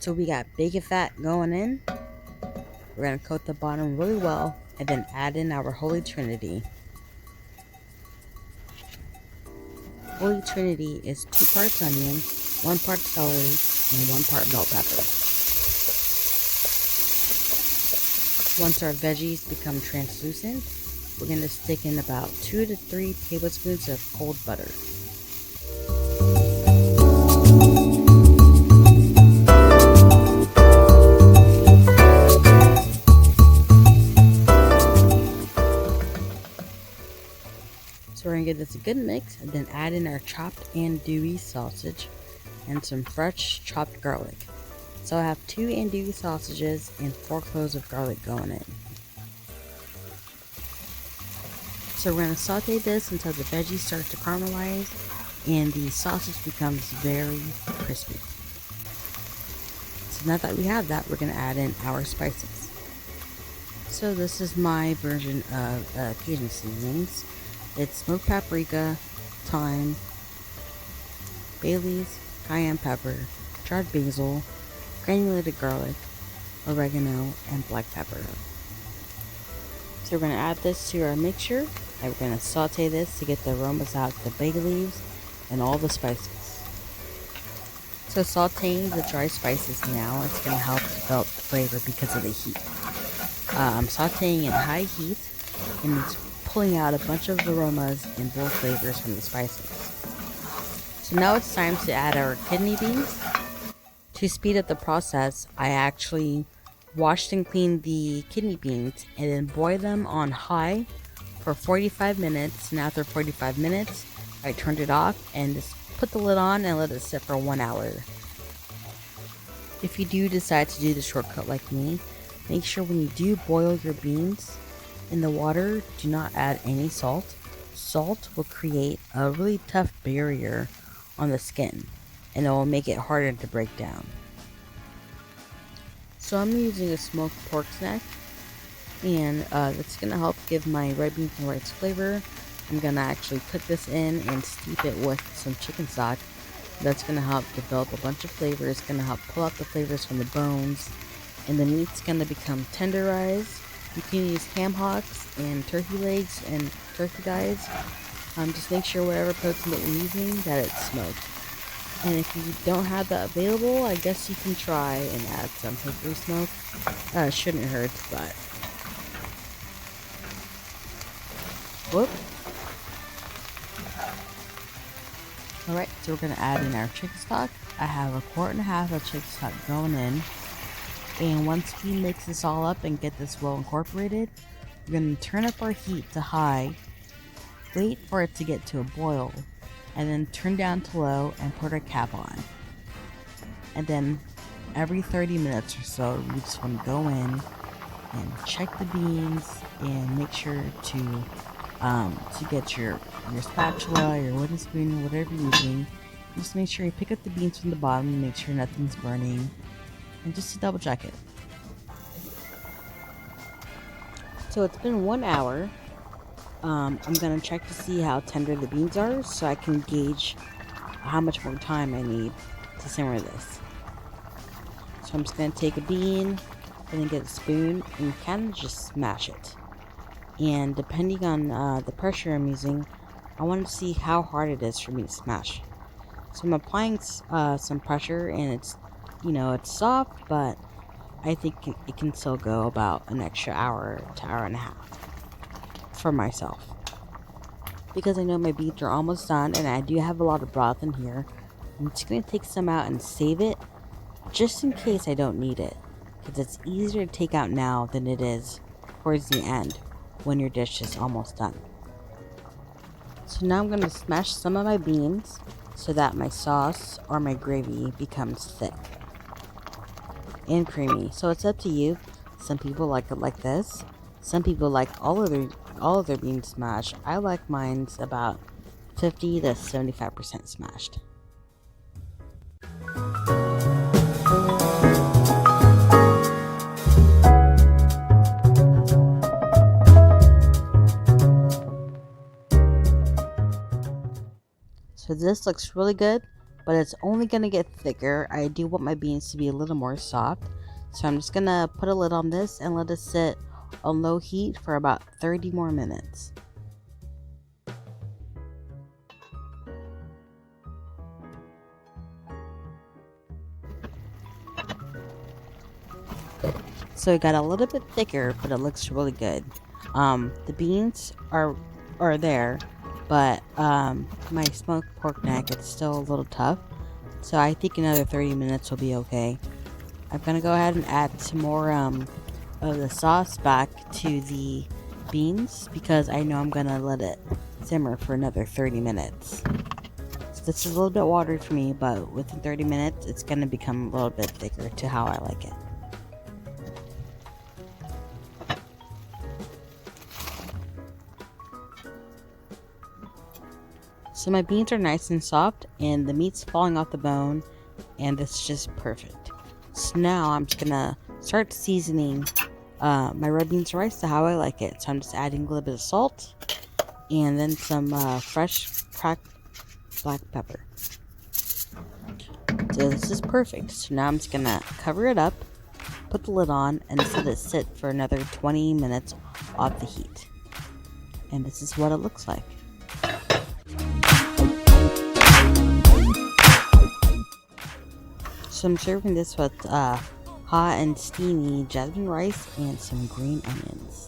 So we got bacon fat going in. We're going to coat the bottom really well and then add in our Holy Trinity. Holy Trinity is 2 parts onion, 1 part celery, and 1 part bell pepper. Once our veggies become translucent, we're going to stick in about 2 to 3 tablespoons of cold butter. So we're going to give this a good mix and then add in our chopped andouille sausage and some fresh chopped garlic. So I have 2 andouille sausages and 4 cloves of garlic going in. So we're going to saute this until the veggies start to caramelize and the sausage becomes very crispy. So now that we have that, we're going to add in our spices. So this is my version of Cajun seasonings. It's smoked paprika, thyme, bay leaves, cayenne pepper, charred basil, granulated garlic, oregano, and black pepper. So we're going to add this to our mixture, and we're going to saute this to get the aromas out of the bay leaves and all the spices. So sauteing the dry spices now is going to help develop the flavor because of the heat. I'm sauteing in high heat, and it's pulling out a bunch of aromas and bold flavors from the spices. So now it's time to add our kidney beans. To speed up the process, I actually washed and cleaned the kidney beans and then boiled them on high for 45 minutes. And after 45 minutes, I turned it off and just put the lid on and let it sit for 1 hour. If you do decide to do the shortcut like me, make sure when you do boil your beans in the water, do not add any salt. Salt will create a really tough barrier on the skin and it will make it harder to break down. So I'm using a smoked pork snack, and that's going to help give my red beans and rice flavor. I'm going to actually cook this in and steep it with some chicken stock. That's going to help develop a bunch of flavors. It's going to help pull out the flavors from the bones, and the meat's going to become tenderized. You can use ham hocks and turkey legs and turkey thighs. Just make sure whatever protein that you're using, that it's smoked. And if you don't have that available, I guess you can try and add some hickory smoke. Shouldn't hurt, but... Whoop. Alright, so we're going to add in our chicken stock. I have 1.5 quarts of chicken stock going in. And once we mix this all up and get this well incorporated, we're going to turn up our heat to high, wait for it to get to a boil, and then turn down to low and put our cap on. And then every 30 minutes or so, you just want to go in and check the beans and make sure to get your spatula, your wooden spoon, whatever you're using. Just make sure you pick up the beans from the bottom, make sure nothing's burning, and just to double check it. So it's been 1 hour. I'm gonna check to see how tender the beans are so I can gauge how much more time I need to simmer this. So I'm just gonna take a bean and then get a spoon and kind of just smash it. And depending on the pressure I'm using, I want to see how hard it is for me to smash. So I'm applying some pressure, and it's soft, but I think it can still go about an extra hour to hour and a half for myself, because I know my beans are almost done and I do have a lot of broth in here. I'm just going to take some out and save it just in case I don't need it, because it's easier to take out now than it is towards the end when your dish is almost done. So now I'm going to smash some of my beans so that my sauce or my gravy becomes thick and creamy. So it's up to you. Some people like it like this. Some people like all of their beans smashed. I like mine's about 50 to 75% smashed. So this looks really good. but it's only gonna get thicker. I do want my beans to be a little more soft, so I'm just gonna put a lid on this and let it sit on low heat for about 30 more minutes. So it got a little bit thicker, but it looks really good. The beans are there, but my smoked pork neck is still a little tough, so I think another 30 minutes will be okay. I'm gonna go ahead and add some more of the sauce back to the beans because I know I'm gonna let it simmer for another 30 minutes. So this is a little bit watery for me, but within 30 minutes it's gonna become a little bit thicker to how I like it. So my beans are nice and soft and the meat's falling off the bone, and it's just perfect. So now I'm just gonna start seasoning my red beans and rice to how I like it. So I'm just adding a little bit of salt and then some fresh cracked black pepper. So this is perfect. So now I'm just gonna cover it up, put the lid on, and let it sit for another 20 minutes off the heat. And this is what it looks like. So I'm serving this with hot and steamy jasmine rice and some green onions.